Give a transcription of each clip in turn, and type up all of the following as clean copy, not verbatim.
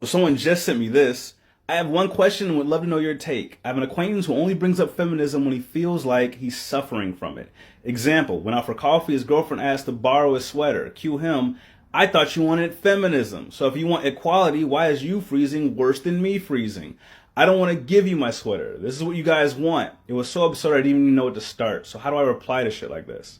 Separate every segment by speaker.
Speaker 1: Someone just sent me this. I have one question and would love to know your take. I have an acquaintance who only brings up feminism when he feels like he's suffering from it. Example, went out for coffee, his girlfriend asked to borrow his sweater. Cue him, I thought you wanted feminism. So if you want equality, why is you freezing worse than me freezing? I don't want to give you my sweater. This is what you guys want. It was so absurd I didn't even know what to start. So how do I reply to shit like this?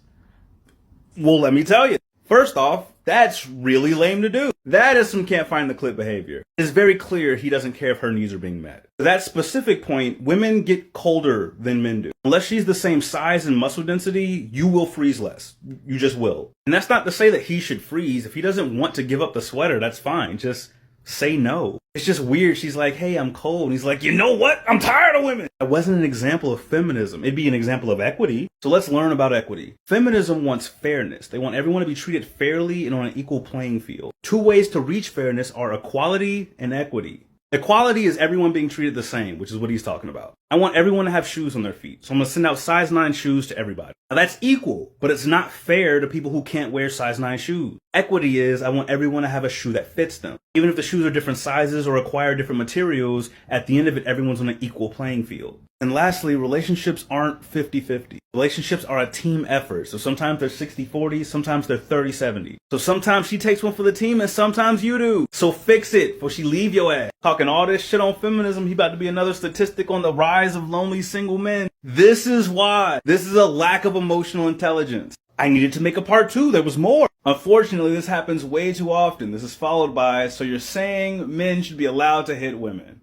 Speaker 1: Well, let me tell you. First off, that's really lame to do. That is some can't find the clip behavior. It's very clear he doesn't care if her needs are being met. To that specific point, women get colder than men do. Unless she's the same size and muscle density, you will freeze less. You just will. And that's not to say that he should freeze. If he doesn't want to give up the sweater, that's fine. Just say no. It's just weird. She's like, hey, I'm cold. And he's like, you know what? I'm tired of women. That wasn't an example of feminism. It'd be an example of equity. So let's learn about equity. Feminism wants fairness. They want everyone to be treated fairly and on an equal playing field. Two ways to reach fairness are equality and equity. Equality is everyone being treated the same, which is what he's talking about. I want everyone to have shoes on their feet. So I'm going to send out size 9 shoes to everybody. Now that's equal, but it's not fair to people who can't wear size 9 shoes. Equity is I want everyone to have a shoe that fits them. Even if the shoes are different sizes or require different materials, at the end of it, everyone's on an equal playing field. And lastly, relationships aren't 50-50. Relationships are a team effort. So sometimes they're 60-40, sometimes they're 30-70. So sometimes she takes one for the team and sometimes you do. So fix it before she leave your ass. Talking all this shit on feminism, he about to be another statistic on the rise of lonely single men. This is why. This is a lack of emotional intelligence. I needed to make a part 2. There was more. Unfortunately, this happens way too often. This is followed by, so you're saying men should be allowed to hit women.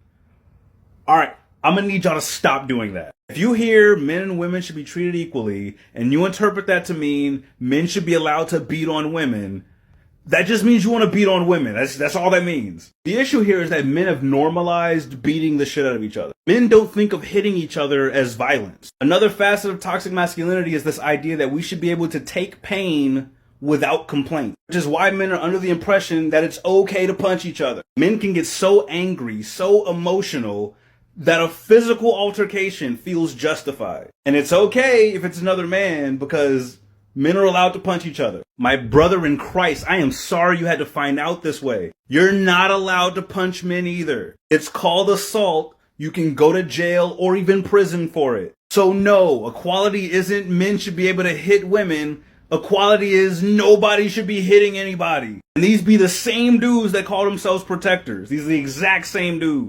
Speaker 1: All right. I'm going to need y'all to stop doing that. If you hear men and women should be treated equally, and you interpret that to mean men should be allowed to beat on women, that just means you want to beat on women. That's all that means. The issue here is that men have normalized beating the shit out of each other. Men don't think of hitting each other as violence. Another facet of toxic masculinity is this idea that we should be able to take pain without complaint, which is why men are under the impression that it's okay to punch each other. Men can get so angry, so emotional, that a physical altercation feels justified. And it's okay if it's another man because men are allowed to punch each other. My brother in Christ, I am sorry you had to find out this way. You're not allowed to punch men either. It's called assault. You can go to jail or even prison for it. So no, equality isn't men should be able to hit women. Equality is nobody should be hitting anybody. And these be the same dudes that call themselves protectors. These are the exact same dudes.